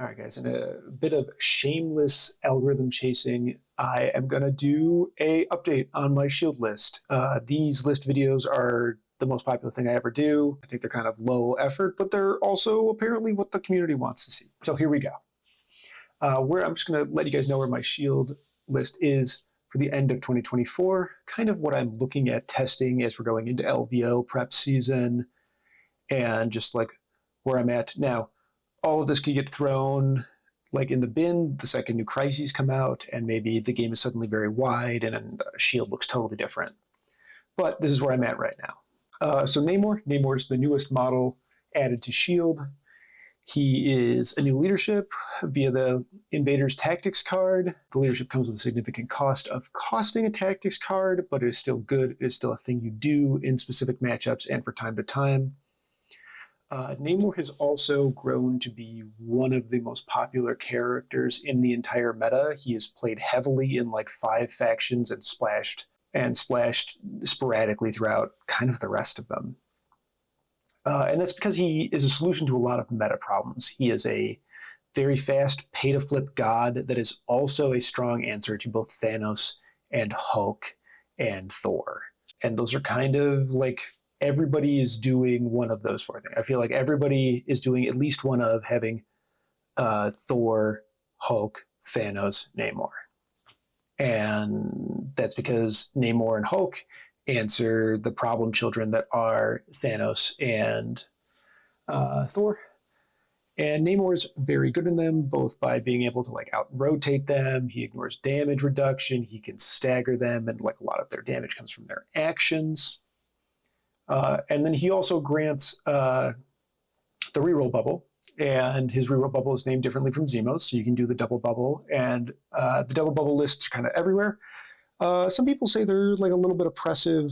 All right, guys, in a bit of shameless algorithm chasing, I am going to do a update on my shield list. These list videos are the most popular thing I ever do. I think they're kind of low effort, but they're also apparently what the community wants to see. So here we go. I'm just going to let you guys know where my shield list is for the end of 2024, kind of what I'm looking at testing as we're going into LVO prep season, and just like where I'm at now. All of this could get thrown like in the bin the second new crises come out, and maybe the game is suddenly very wide and shield looks totally different. But this is where I'm at right now. So Namor is the newest model added to shield. He is a new leadership via the Invaders Tactics card. The leadership comes with a significant cost of costing a tactics card, but it is still good. It is still a thing you do in specific matchups and for time to time. Namor has also grown to be one of the most popular characters in the entire meta. He is played heavily in like 5 factions and splashed sporadically throughout kind of the rest of them. And that's because he is a solution to a lot of meta problems. He is a very fast pay-to-flip god that is also a strong answer to both Thanos and Hulk and Thor. And those are kind of like everybody is doing one of those 4 things. I feel like everybody is doing at least one of having Thor, Hulk, Thanos, Namor. And that's because Namor and Hulk answer the problem children that are Thanos and Thor. And Namor is very good in them, both by being able to like out-rotate them. He ignores damage reduction. He can stagger them, and like a lot of their damage comes from their actions. And then he also grants the reroll bubble, and his reroll bubble is named differently from Zemo's, so you can do the double bubble, and the double bubble lists are kind of everywhere. Some people say they're like a little bit oppressive.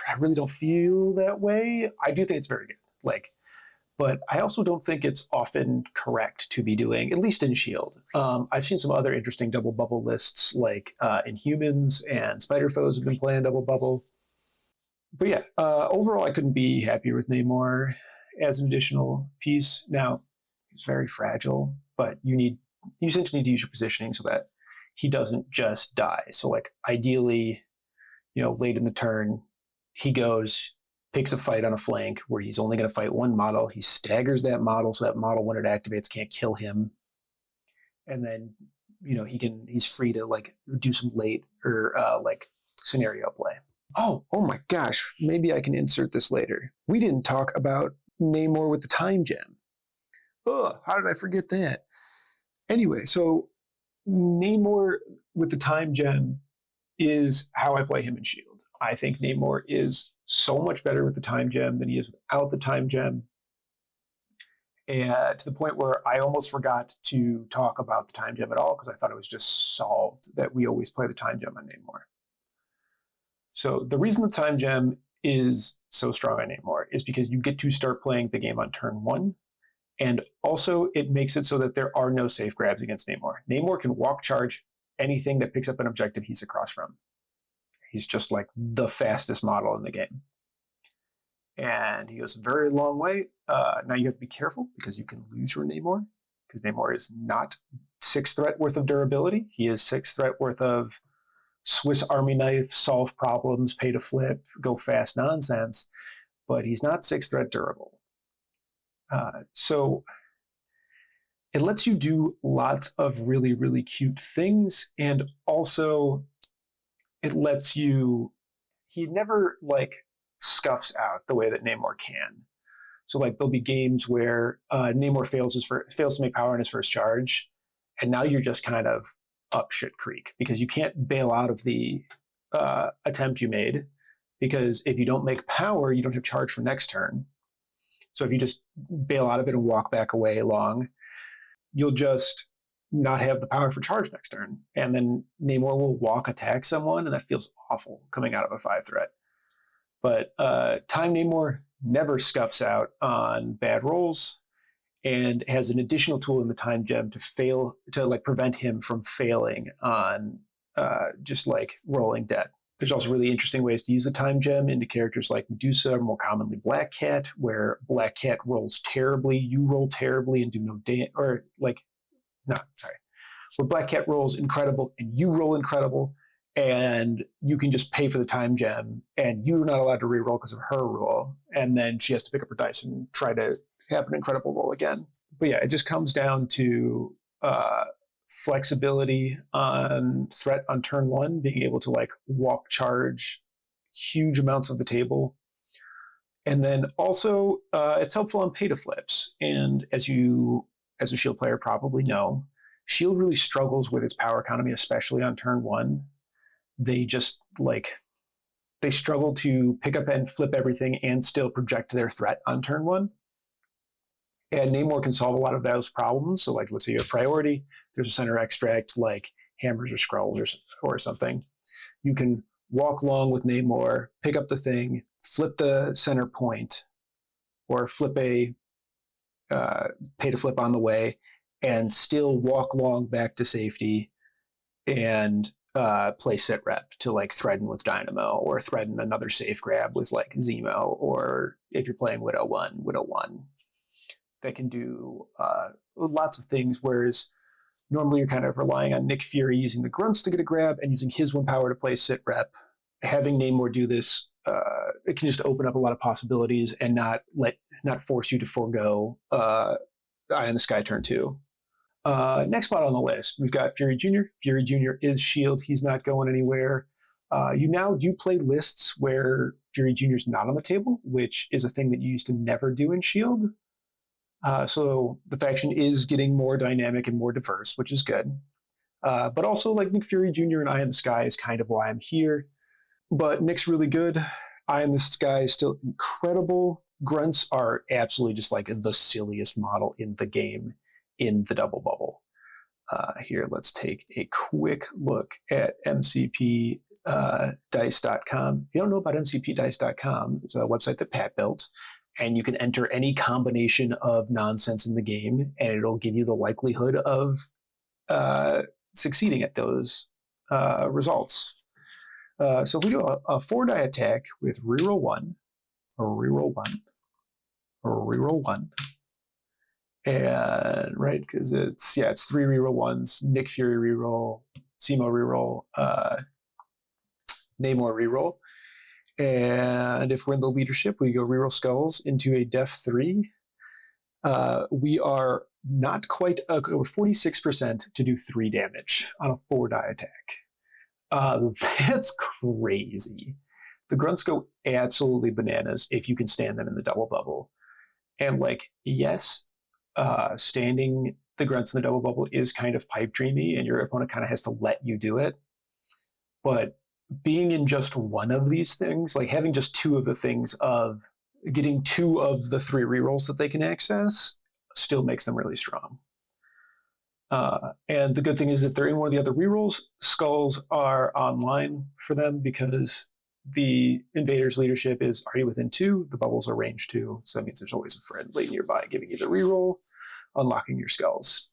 I really don't feel that way. I do think it's very good, but I also don't think it's often correct to be doing, at least in Shield. I've seen some other interesting double bubble lists, like Inhumans and Spider Foes have been playing double bubble. But yeah, overall, I couldn't be happier with Namor as an additional piece. Now, he's very fragile, but you essentially need to use your positioning so that he doesn't just die. So like ideally, late in the turn, he goes, picks a fight on a flank where he's only going to fight one model. He staggers that model so that model, when it activates, can't kill him. And then, he's free to like do some late or like scenario play. Oh my gosh, maybe I can insert this later. We didn't talk about Namor with the time gem. How did I forget that? Anyway, so Namor with the time gem is how I play him in Shield. I think Namor is so much better with the time gem than he is without the time gem. And to the point where I almost forgot to talk about the time gem at all because I thought it was just solved that we always play the time gem on Namor. So the reason the time gem is so strong on Namor is because you get to start playing the game on turn 1. And also it makes it so that there are no safe grabs against Namor. Namor can walk charge anything that picks up an objective he's across from. He's just like the fastest model in the game. And he goes a very long way. Now you have to be careful because you can lose your Namor, because Namor is not 6 threat worth of durability. He is 6 threat worth of Swiss Army knife, solve problems, pay to flip, go fast nonsense, but he's not 6 threat durable. So it lets you do lots of really, really cute things, and also it lets you, he never like scuffs out the way that Namor can. So like there'll be games where Namor fails to make power in his first charge, and now you're just kind of up shit creek because you can't bail out of the attempt you made, because if you don't make power, you don't have charge for next turn. So if you just bail out of it and walk back away long, you'll just not have the power for charge next turn. And then Namor will walk attack someone, and that feels awful coming out of a 5 threat. But Time Namor never scuffs out on bad rolls, and has an additional tool in the time gem to like prevent him from failing on just like rolling dead. There's also really interesting ways to use the time gem into characters like Medusa, or more commonly Black Cat, where Black Cat rolls terribly, you roll terribly and do no damage, or like No, sorry. Where Black Cat rolls incredible and you roll incredible, and you can just pay for the time gem, and you're not allowed to re-roll because of her roll, and then she has to pick up her dice and try to have an incredible roll again. But yeah, it just comes down to flexibility on threat on turn one, being able to like walk charge huge amounts of the table. And then also it's helpful on pay to flips. And as you, as a Shield player, probably know, Shield really struggles with its power economy, especially on turn one. They just like, they struggle to pick up and flip everything and still project their threat on turn one. And Namor can solve a lot of those problems. So like, let's say you have priority, there's a center extract like hammers or scrolls or something. You can walk long with Namor, pick up the thing, flip the center point, or flip a pay to flip on the way, and still walk long back to safety and play sit rep to like threaten with Dynamo, or threaten another safe grab with like Zemo, or if you're playing Widow 1, that can do lots of things, whereas normally you're kind of relying on Nick Fury using the grunts to get a grab and using his 1 power to play sit rep. Having Namor do this, it can just open up a lot of possibilities and not force you to forego Eye in the Sky turn 2. Next spot on the list, we've got Fury Jr. Fury Jr. is Shield. He's not going anywhere. You now do play lists where Fury Jr. is not on the table, which is a thing that you used to never do in Shield. So the faction is getting more dynamic and more diverse, which is good. But also, like, Nick Fury Jr. and Eye in the Sky is kind of why I'm here. But Nick's really good. Eye in the Sky is still incredible. Grunts are absolutely just like the silliest model in the game in the double bubble. Here, let's take a quick look at MCPdice.com. If you don't know about MCPdice.com, it's a website that Pat built. And you can enter any combination of nonsense in the game, and it'll give you the likelihood of succeeding at those results. So if we do a 4-die attack with reroll 1, or reroll 1, or reroll 1, and right, because it's 3 reroll 1s, Nick Fury reroll, Zemo reroll, Namor reroll. And if we're in the leadership, we go reroll skulls into a def 3. We are not quite, we're 46% to do 3 damage on a 4-die attack. That's crazy. The grunts go absolutely bananas if you can stand them in the double bubble. And like, yes, standing the grunts in the double bubble is kind of pipe dreamy, and your opponent kind of has to let you do it. But being in just one of these things, like having just 2 of the things of getting 2 of the 3 rerolls that they can access, still makes them really strong. And the good thing is if they're in one of the other rerolls, skulls are online for them, because the invader's leadership is, are you within 2? The bubbles are range 2, so that means there's always a friendly nearby giving you the reroll, unlocking your skulls.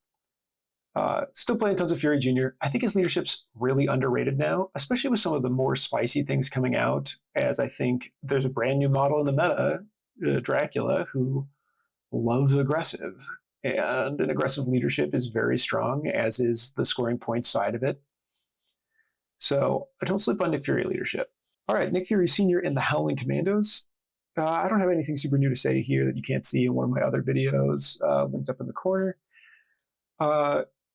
Still playing tons of Fury Jr. I think his leadership's really underrated now, especially with some of the more spicy things coming out, as I think there's a brand new model in the meta, Dracula, who loves aggressive. And an aggressive leadership is very strong, as is the scoring points side of it. So I don't sleep on Nick Fury leadership. All right, Nick Fury Sr. in the Howling Commandos. I don't have anything super new to say here that you can't see in one of my other videos linked up in the corner.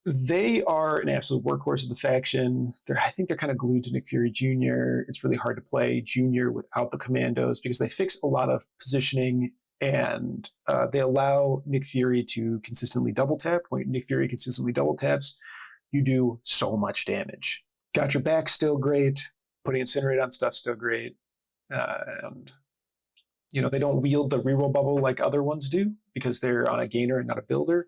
They are an absolute workhorse of the faction. I think they're kind of glued to Nick Fury Jr. It's really hard to play Jr. without the Commandos, because they fix a lot of positioning, and they allow Nick Fury to consistently double tap. When Nick Fury consistently double taps, you do so much damage. Got Your Back still great. Putting Incinerate on stuff still great. And they don't wield the reroll bubble like other ones do, because they're on a gainer and not a builder.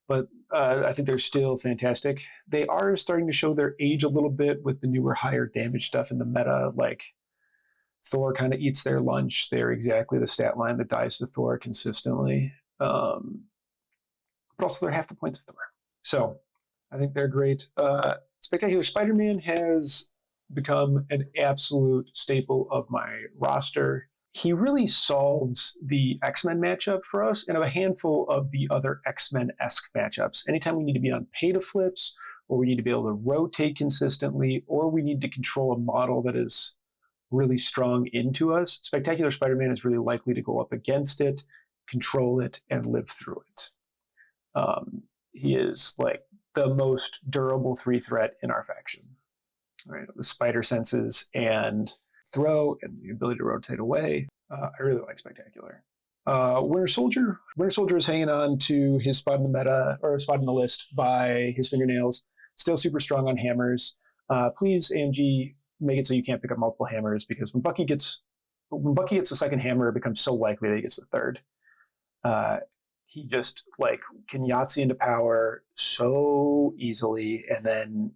But I think they're still fantastic. They are starting to show their age a little bit with the newer, higher damage stuff in the meta. Like, Thor kind of eats their lunch. They're exactly the stat line that dies to Thor consistently. But also, they're half the points of Thor. So I think they're great. Spectacular Spider-Man has become an absolute staple of my roster. he really solves the X-Men matchup for us and a handful of the other X-Men-esque matchups. Anytime we need to be on pay-to-flips, or we need to be able to rotate consistently, or we need to control a model that is really strong into us, Spectacular Spider-Man is really likely to go up against it, control it, and live through it. He is like the most durable 3 threat in our faction. Right, the spider senses and throw and the ability to rotate away. I really like Spectacular. Winter Soldier. Winter Soldier is hanging on to his spot in the meta, or spot in the list, by his fingernails. Still super strong on hammers. Please, AMG, make it so you can't pick up multiple hammers, because when Bucky gets the second hammer, it becomes so likely that he gets the third. He just like can Yahtzee into power so easily, and then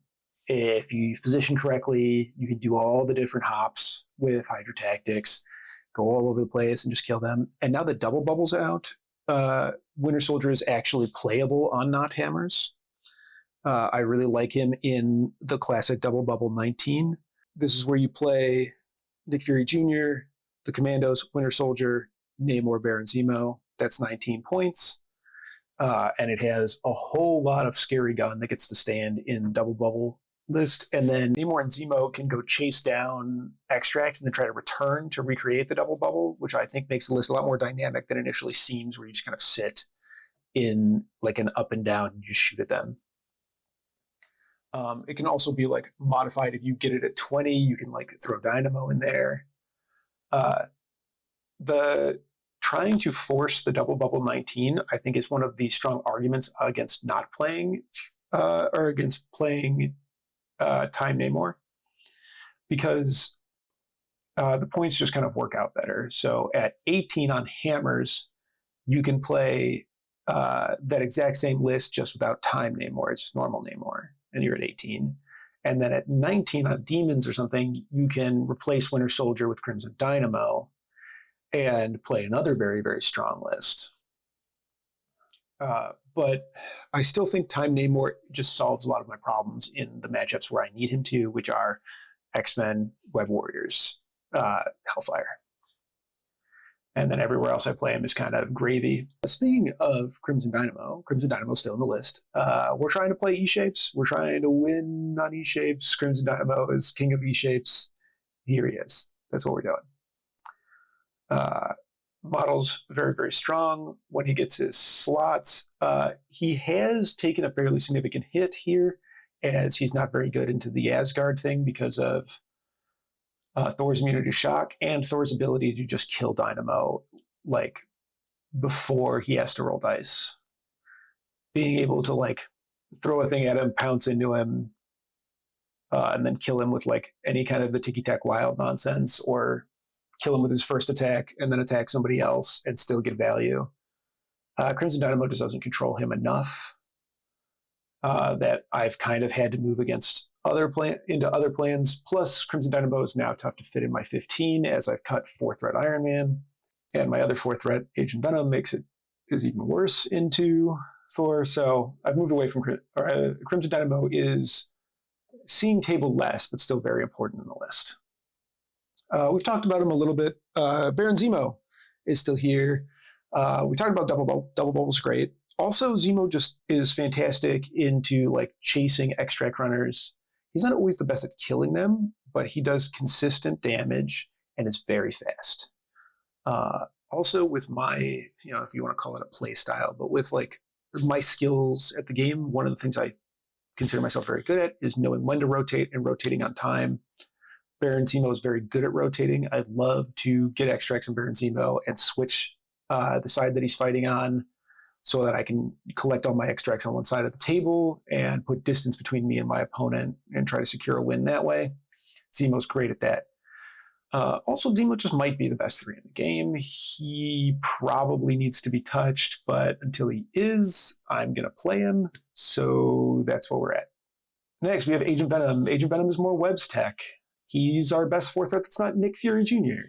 if you position correctly, you can do all the different hops with Hydra Tactics, go all over the place and just kill them. And now that Double Bubble's out, Winter Soldier is actually playable on not hammers. I really like him in the classic Double Bubble 19. This is where you play Nick Fury Jr., the Commandos, Winter Soldier, Namor, Baron Zemo. That's 19 points. And it has a whole lot of scary gun that gets to stand in Double Bubble list. And then Namor and Zemo can go chase down extracts and then try to return to recreate the Double Bubble, which I think makes the list a lot more dynamic than it initially seems, where you just kind of sit in like an up and down and you just shoot at them. It can also be like modified. If you get it at 20, you can like throw Dynamo in there. The trying to force the Double Bubble 19, I think, is one of the strong arguments against not playing or against playing Time Namor, because the points just kind of work out better. So at 18 on hammers, you can play that exact same list just without Time Namor. It's just normal Namor, and you're at 18. And then at 19 on demons or something, you can replace Winter Soldier with Crimson Dynamo and play another very, very strong list. But I still think Time Namor just solves a lot of my problems in the matchups where I need him to, which are X-Men, Web Warriors, Hellfire. And then everywhere else I play him is kind of gravy. Speaking of Crimson Dynamo is still in the list. We're trying to play E-shapes. We're trying to win on E-shapes. Crimson Dynamo is king of E-shapes. Here he is. That's what we're doing. Model's very, very strong when he gets his slots. He has taken a fairly significant hit here, as he's not very good into the Asgard thing because of Thor's immunity to shock and Thor's ability to just kill Dynamo like before he has to roll dice. Being able to like throw a thing at him, pounce into him, and then kill him with like any kind of the ticky-tack wild nonsense, or kill him with his first attack and then attack somebody else and still get value. Crimson Dynamo just doesn't control him enough that I've kind of had to move against into other plans. Plus, Crimson Dynamo is now tough to fit in my 15 as I've cut 4-threat Iron Man, and my other 4-threat Agent Venom is even worse into Thor. So I've moved away from Crimson Dynamo is seeing table less, but still very important in the list. We've talked about him a little bit. Baron Zemo is still here. We talked about Double Bubble. Double Bubble's great. Also, Zemo just is fantastic into like chasing extract runners. He's not always the best at killing them, but he does consistent damage and is very fast. Also, with my, if you want to call it a play style, but with like my skills at the game, one of the things I consider myself very good at is knowing when to rotate and rotating on time. Baron Zemo is very good at rotating. I'd love to get extracts on Baron Zemo and switch the side that he's fighting on so that I can collect all my extracts on one side of the table and put distance between me and my opponent and try to secure a win that way. Zemo's great at that. Also, Zemo just might be the best 3 in the game. He probably needs to be touched, but until he is, I'm going to play him. So that's where we're at. Next, we have Agent Venom. Agent Venom is more Web's tech. He's our best 4-threat that's not Nick Fury Jr.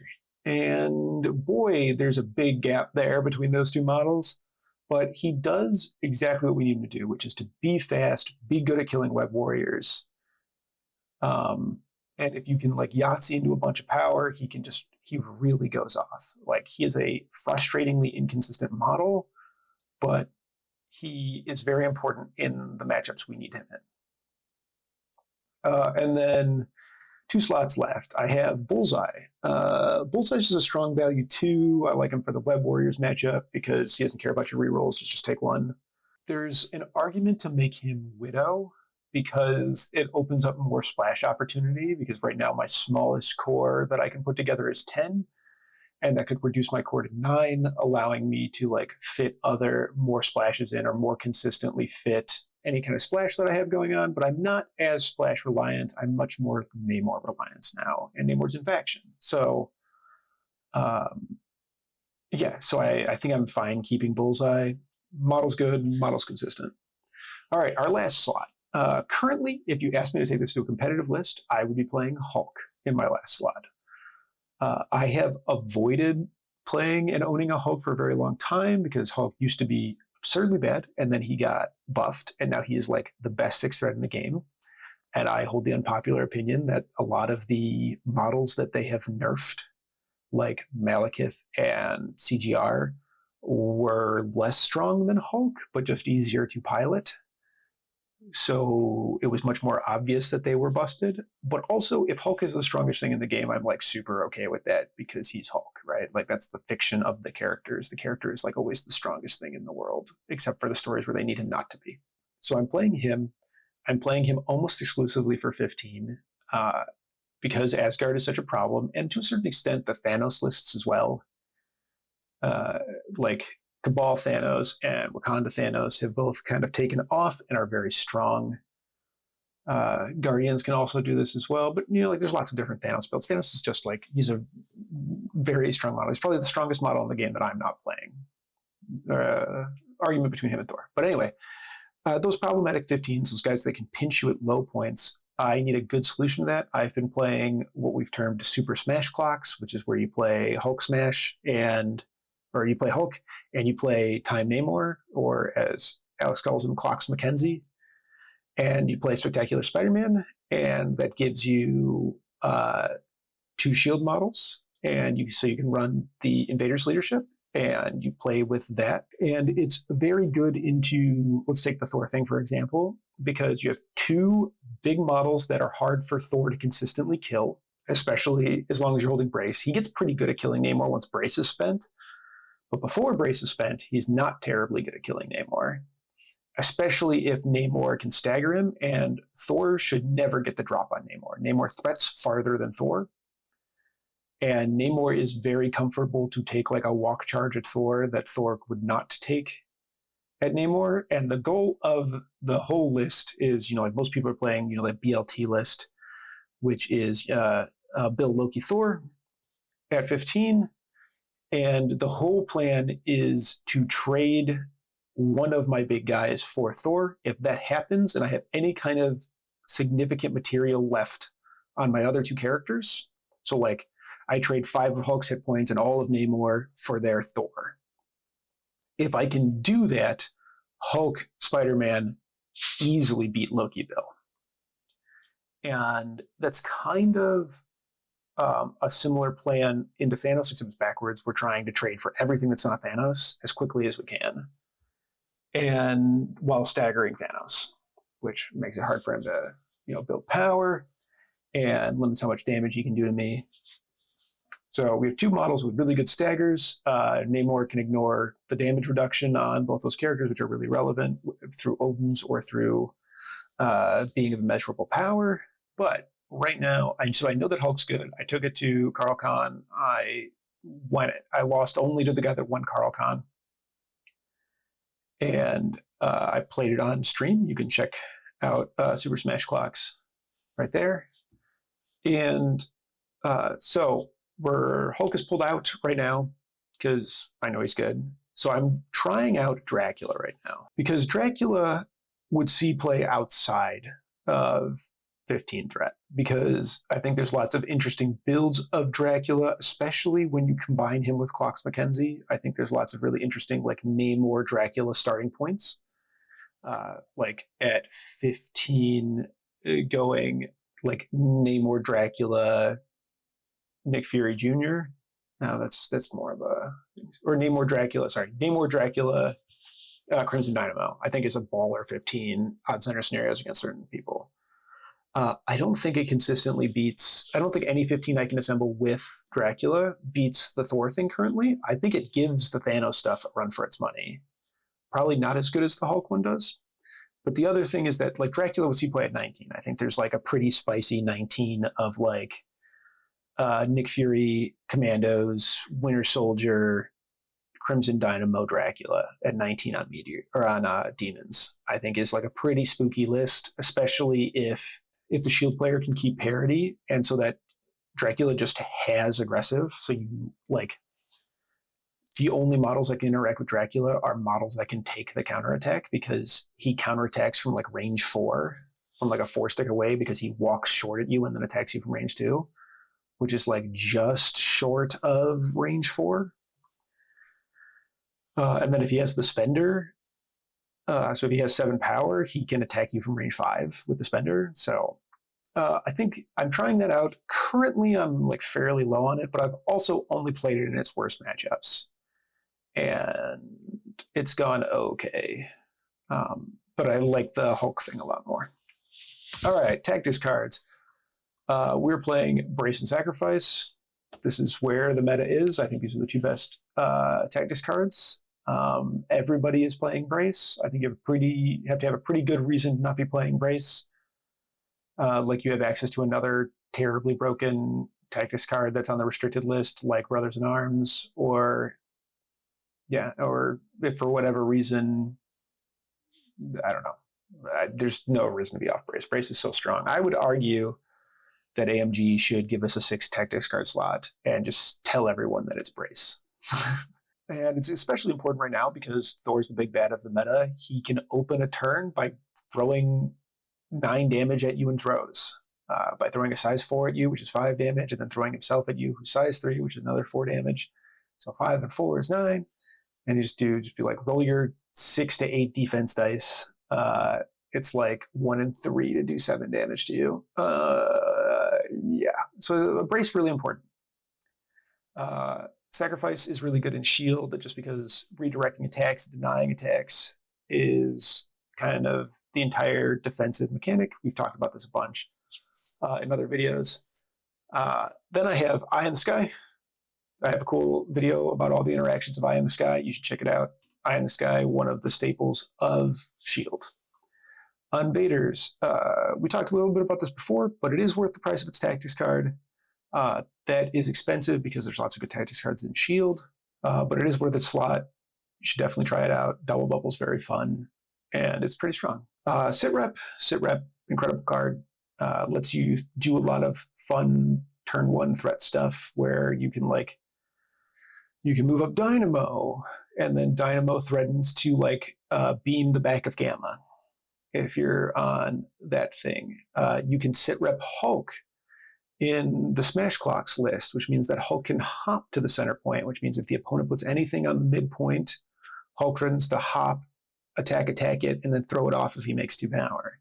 And boy, there's a big gap there between those two models. But he does exactly what we need him to do, which is to be fast, be good at killing Web Warriors. And if you can like Yahtzee into a bunch of power, he he really goes off. Like, he is a frustratingly inconsistent model, but he is very important in the matchups we need him in. And then 2 slots left. I have Bullseye. Bullseye is a strong value too. I like him for the Web Warriors matchup because he doesn't care about your rerolls, just take one. There's an argument to make him Widow because it opens up more splash opportunity, because right now my smallest core that I can put together is 10, and that could reduce my core to 9, allowing me to like fit other more splashes in or more consistently fit any kind of splash that I have going on. But I'm not as splash reliant. I'm much more Namor reliant now, and Namor's in faction. So yeah, so I think I'm fine keeping Bullseye. Model's good, model's consistent. All right, our last slot. Currently, if you asked me to take this to a competitive list, I would be playing Hulk in my last slot. I have avoided playing and owning a Hulk for a very long time because Hulk used to be absurdly bad, and then he got buffed, and now he is like the best 6th threat in the game. And I hold the unpopular opinion that a lot of the models that they have nerfed, like Malekith and CGR, were less strong than Hulk, but just easier to pilot. So it was much more obvious that they were busted. But also, if Hulk is the strongest thing in the game, I'm like super okay with that because he's Hulk, right? Like, that's the fiction of the characters. The character is like always the strongest thing in the world, except for the stories where they need him not to be. So I'm playing him. I'm playing him almost exclusively for 15 because Asgard is such a problem, and to a certain extent, the Thanos lists as well. Like Cabal Thanos and Wakanda Thanos have both kind of taken off and are very strong. Guardians can also do this as well, but like there's lots of different Thanos builds. Thanos is just like, he's a very strong model. He's probably the strongest model in the game that I'm not playing. Argument between him and Thor. But anyway, those problematic 15s, those guys that can pinch you at low points, I need a good solution to that. I've been playing what we've termed Super Smash Clocks, which is where you play Hulk Smash or you play Hulk and you play Time Namor, or as Alex calls him, Clocks McKenzie, and you play Spectacular Spider-Man, and that gives you 2 shield models, and so you can run the Invaders leadership, and you play with that. And it's very good into, let's take the Thor thing, for example, because you have 2 big models that are hard for Thor to consistently kill, especially as long as you're holding Brace. He gets pretty good at killing Namor once Brace is spent, but before Brace is spent, he's not terribly good at killing Namor, especially if Namor can stagger him, and Thor should never get the drop on Namor. Namor threats farther than Thor, and Namor is very comfortable to take like a walk charge at Thor that Thor would not take at Namor. And the goal of the whole list is, like most people are playing, that BLT list, which is Bill, Loki, Thor at 15. And the whole plan is to trade one of my big guys for Thor. If that happens and I have any kind of significant material left on my other 2 characters, so like I trade 5 of Hulk's hit points and all of Namor for their Thor. If I can do that, Hulk, Spider-Man easily beat Loki, Bill. And that's kind of a similar plan into Thanos, except it's backwards. We're trying to trade for everything that's not Thanos as quickly as we can, and while staggering Thanos, which makes it hard for him to, build power and limits how much damage he can do to me. So we have 2 models with really good staggers. Namor can ignore the damage reduction on both those characters, which are really relevant through Odin's or through being of immeasurable power. But right now, I know that Hulk's good. I took it to Carl Khan. I lost only to the guy that won Carl Khan. And I played it on stream. You can check out Super Smash Clocks right there. And so Hulk is pulled out right now because I know he's good. So I'm trying out Dracula right now because Dracula would see play outside of 15 threat, because I think there's lots of interesting builds of Dracula, especially when you combine him with Clocks McKenzie. I think there's lots of really interesting like Namor Dracula starting points. Like at 15 going like Namor Dracula Nick Fury Jr. No, that's more of a, or Namor Dracula. Sorry, Namor Dracula, Crimson Dynamo. I think is a baller 15 odd center scenarios against certain people. I don't think it consistently beats. I don't think any 15 I can assemble with Dracula beats the Thor thing currently. I think it gives the Thanos stuff a run for its money. Probably not as good as the Hulk one does. But the other thing is that like Dracula was he play at 19. I think there's like a pretty spicy 19 of like Nick Fury, Commandos, Winter Soldier, Crimson Dynamo, Dracula at 19 on Meteor or on Demons. I think is like a pretty spooky list, especially if the Shield player can keep parity, and so that Dracula just has aggressive. So you like the only models that can interact with Dracula are models that can take the counterattack because he counterattacks from like range 4, from like a 4-stick away because he walks short at you and then attacks you from range 2, which is like just short of range 4. And then if he has the Spender, so if he has 7 power, he can attack you from range 5 with the Spender. So I think I'm trying that out. Currently, I'm like fairly low on it, but I've also only played it in its worst matchups. And it's gone okay. But I like the Hulk thing a lot more. All right, tactics cards. We're playing Brace and Sacrifice. This is where the meta is. I think these are the two best tactics cards. Everybody is playing Brace. I think you have to have a pretty good reason to not be playing Brace. Like you have access to another terribly broken tactics card that's on the restricted list, like Brothers in Arms, or if for whatever reason, I don't know. There's no reason to be off Brace. Brace is so strong. I would argue that AMG should give us a 6 tactics card slot and just tell everyone that it's Brace. And it's especially important right now because Thor's the big bad of the meta. He can open a turn by throwing 9 damage at you in throws. By throwing a size 4 at you, which is 5 damage, and then throwing himself at you, who's size 3, which is another 4 damage. So 5 and 4 is 9. And you just be like, roll your 6 to 8 defense dice. It's like 1 and 3 to do 7 damage to you. Yeah. So a Brace really important. Sacrifice is really good in Shield, just because redirecting attacks, denying attacks is kind of the entire defensive mechanic. We've talked about this a bunch in other videos. Then I have Eye in the Sky. I have a cool video about all the interactions of Eye in the Sky. You should check it out. Eye in the Sky, one of the staples of Shield. Invaders. We talked a little bit about this before, but it is worth the price of its tactics card. That is expensive because there's lots of good tactics cards in Shield, but it is worth its slot. You should definitely try it out. Double Bubble's very fun, and it's pretty strong. Sit Rep, incredible card. Lets you do a lot of fun turn 1 threat stuff where you can move up Dynamo, and then Dynamo threatens to beam the back of Gamma. If you're on that thing, you can sit rep Hulk in the Smash Clocks list, which means that Hulk can hop to the center point, which means if the opponent puts anything on the midpoint, Hulk threatens to hop, attack it, and then throw it off if he makes 2 power.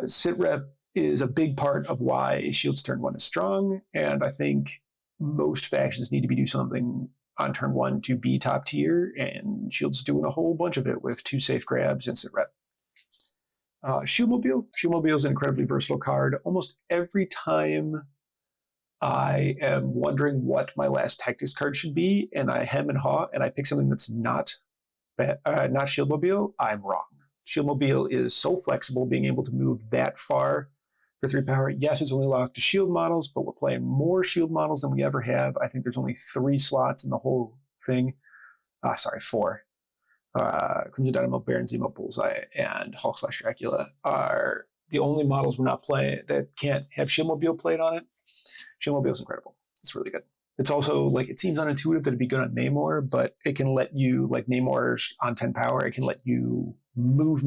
Sit rep is a big part of why Shield's turn 1 is strong, and I think most factions need to be doing something on turn 1 to be top tier, and Shield's doing a whole bunch of it with 2 safe grabs and sit rep. Shieldmobile. Shieldmobile is an incredibly versatile card. Almost every time I am wondering what my last tactics card should be, and I hem and haw, and I pick something that's not Shieldmobile, I'm wrong. Shieldmobile is so flexible, being able to move that far for 3 power. Yes, it's only locked to Shield models, but we're playing more Shield models than we ever have. I think there's only 3 slots in the whole thing. 4. Crimson Dynamo, Baron, Zemo, Bullseye, and Hulk/Dracula are the only models we're not playing that can't have Shieldmobile played on it. Shieldmobile is incredible. It's really good. It's also it seems unintuitive that it'd be good on Namor, but it can let you, Namor's on 10 power, it can let you move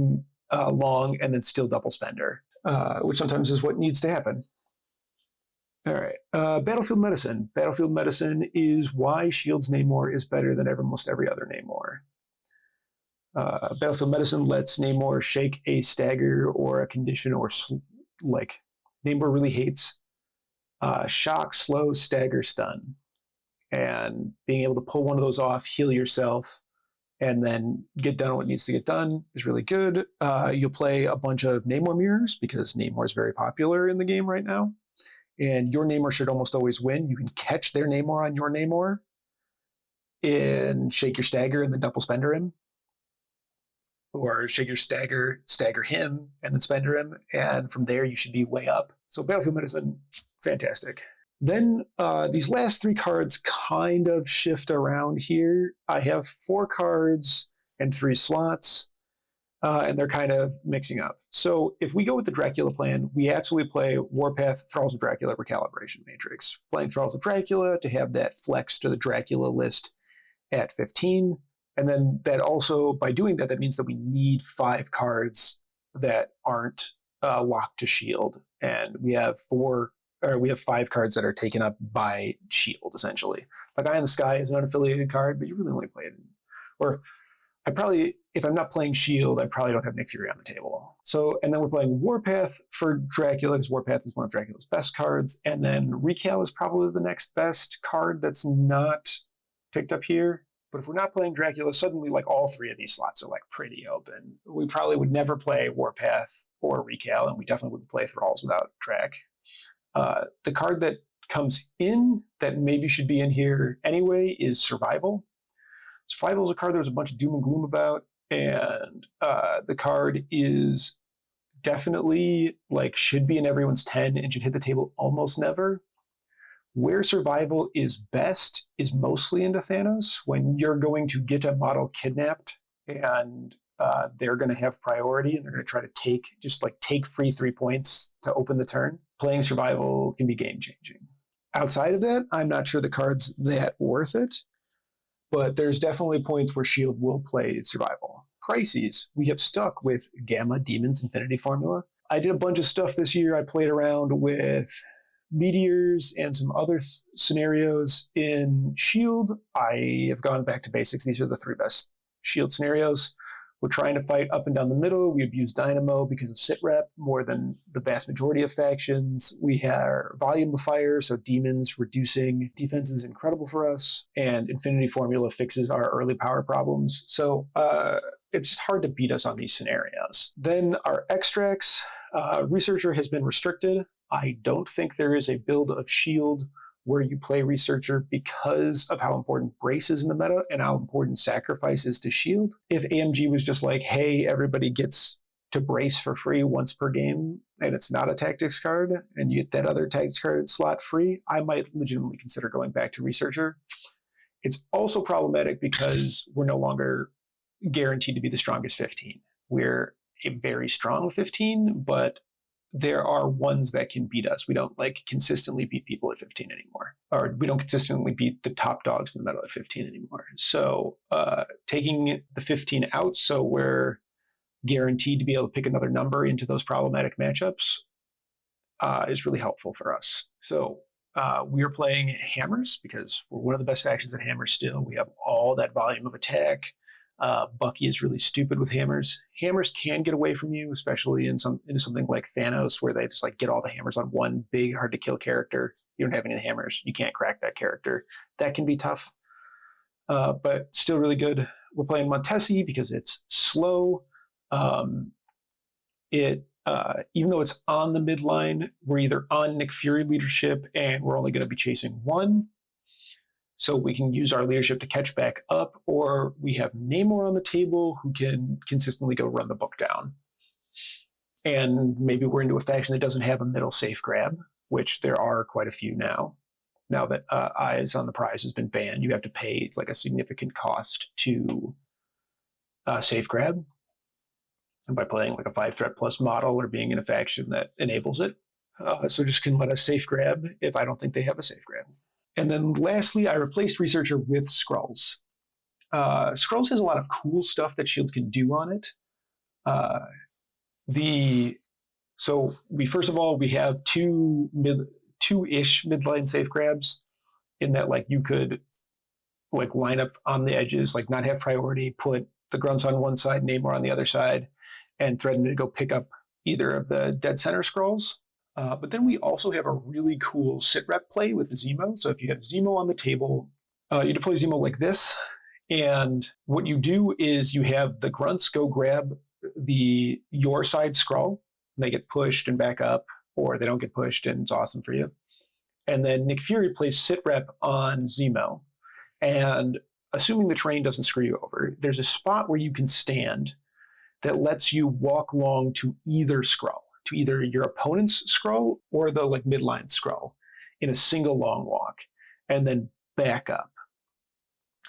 long and then still double Spender, which sometimes is what needs to happen. All right. Battlefield Medicine. Battlefield Medicine is why Shield's Namor is better than almost every other Namor. Battlefield Medicine lets Namor shake a stagger or a condition, or Namor really hates shock, slow, stagger, stun. And being able to pull one of those off, heal yourself, and then get done what needs to get done is really good. You'll play a bunch of Namor mirrors because Namor is very popular in the game right now. And your Namor should almost always win. You can catch their Namor on your Namor and shake your stagger and then double spender him. Or shake your stagger him, and then spender him. And from there, you should be way up. So Battlefield Medicine, fantastic. Then these last 3 cards kind of shift around here. I have 4 cards and 3 slots, and they're kind of mixing up. So if we go with the Dracula plan, we absolutely play Warpath, Thralls of Dracula, Recalibration Matrix. Playing Thralls of Dracula to have that flex to the Dracula list at 15. And then that also, by doing that, that means that we need 5 cards that aren't locked to shield. And we have 5 cards that are taken up by shield, essentially. Like Eye in the Sky is an unaffiliated card, but you really only play it or I probably, if I'm not playing shield, I probably don't have Nick Fury on the table. So, and then we're playing Warpath for Dracula, because Warpath is one of Dracula's best cards. And then Recal is probably the next best card that's not picked up here. But if we're not playing Dracula, suddenly like all 3 of these slots are like pretty open. We probably would never play Warpath or Recal, and we definitely wouldn't play Thralls without Drac. The card that comes in that maybe should be in here anyway is Survival. Survival is a card there's a bunch of doom and gloom about, and the card is definitely like should be in everyone's 10 and should hit the table almost never. Where Survival is best is mostly into Thanos, when you're going to get a model kidnapped and they're going to have priority and they're going to try to take free 3 points to open the turn. Playing Survival can be game changing. Outside of that, I'm not sure the card's that worth it, but there's definitely points where Shield will play Survival. Crises, we have stuck with Gamma Demon's Infinity Formula. I did a bunch of stuff this year. I played around with meteors and some other scenarios in Shield. I have gone back to basics. These are the 3 best Shield scenarios. We're trying to fight up and down the middle. We abuse Dynamo because of sit rep more than the vast majority of factions. We have volume of fire, so demons reducing defense is incredible for us. And Infinity Formula fixes our early power problems. So it's just hard to beat us on these scenarios. Then our extracts, Researcher has been restricted. I don't think there is a build of Shield where you play Researcher because of how important Brace is in the meta and how important Sacrifice is to Shield. If AMG was just like, hey, everybody gets to Brace for free once per game, and it's not a tactics card, and you get that other tactics card slot free, I might legitimately consider going back to Researcher. It's also problematic because we're no longer guaranteed to be the strongest 15. We're a very strong 15, but there are ones that can beat us. We don't like consistently beat people at 15 anymore, or we don't consistently beat the top dogs in the meta at 15 anymore. So taking the 15 out, so we're guaranteed to be able to pick another number into those problematic matchups is really helpful for us. So we are playing Hammers because we're one of the best factions at Hammers still. We have all that volume of attack. Bucky is really stupid with hammers. Hammers can get away from you, especially into something like Thanos, where they just like get all the hammers on one big, hard to kill character. You don't have any hammers. You can't crack that character. That can be tough, but still really good. We're playing Montesi because it's slow. Even though it's on the midline, we're either on Nick Fury leadership and we're only going to be chasing 1. So we can use our leadership to catch back up, or we have Namor on the table who can consistently go run the book down. And maybe we're into a faction that doesn't have a middle safe grab, which there are quite a few now. Now that Eyes on the Prize has been banned, you have to pay like a significant cost to safe grab. And by playing like a 5-threat plus model or being in a faction that enables it. So just can let us safe grab if I don't think they have a safe grab. And then lastly, I replaced Researcher with Skrulls. Skrulls has a lot of cool stuff that Shield can do on it. So we first of all, we have two-ish midline safe grabs in that like you could like line up on the edges, like not have priority, put the grunts on one side, Namor on the other side, and threaten to go pick up either of the dead center Skrulls. But then we also have a really cool sit rep play with Zemo. So if you have Zemo on the table, you deploy Zemo like this. And what you do is you have the grunts go grab the your side Skrull. They get pushed and back up, or they don't get pushed, and it's awesome for you. And then Nick Fury plays sit rep on Zemo. And assuming the terrain doesn't screw you over, there's a spot where you can stand that lets you walk long to either Skrull, to either your opponent's Skrull or the like midline Skrull in a single long walk, and then back up.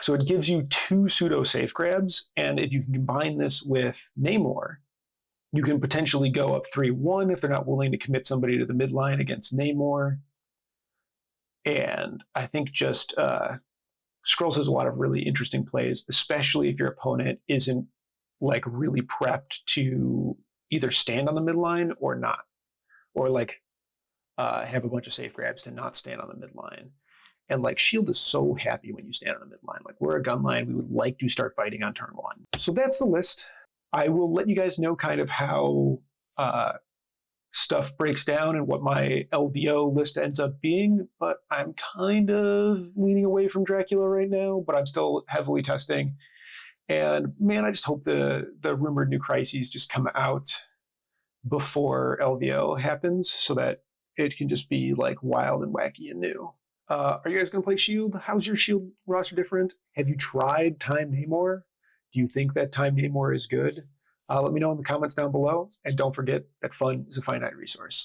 So it gives you 2 pseudo safe grabs, and if you can combine this with Namor, you can potentially go up 3-1 if they're not willing to commit somebody to the midline against Namor. And I think just Skrulls has a lot of really interesting plays, especially if your opponent isn't like really prepped to either stand on the midline or not, or like have a bunch of safe grabs to not stand on the midline. And like Shield is so happy when you stand on the midline. Like we're a gun line, we would like to start fighting on turn 1. So that's the list. I will let you guys know kind of how stuff breaks down and what my LVO list ends up being, but I'm kind of leaning away from Dracula right now, but I'm still heavily testing. And man, I just hope the rumored new crises just come out before LVO happens so that it can just be like wild and wacky and new. Are you guys going to play Shield? How's your Shield roster different? Have you tried Time Namor? Do you think that Time Namor is good? Let me know in the comments down below. And don't forget that fun is a finite resource.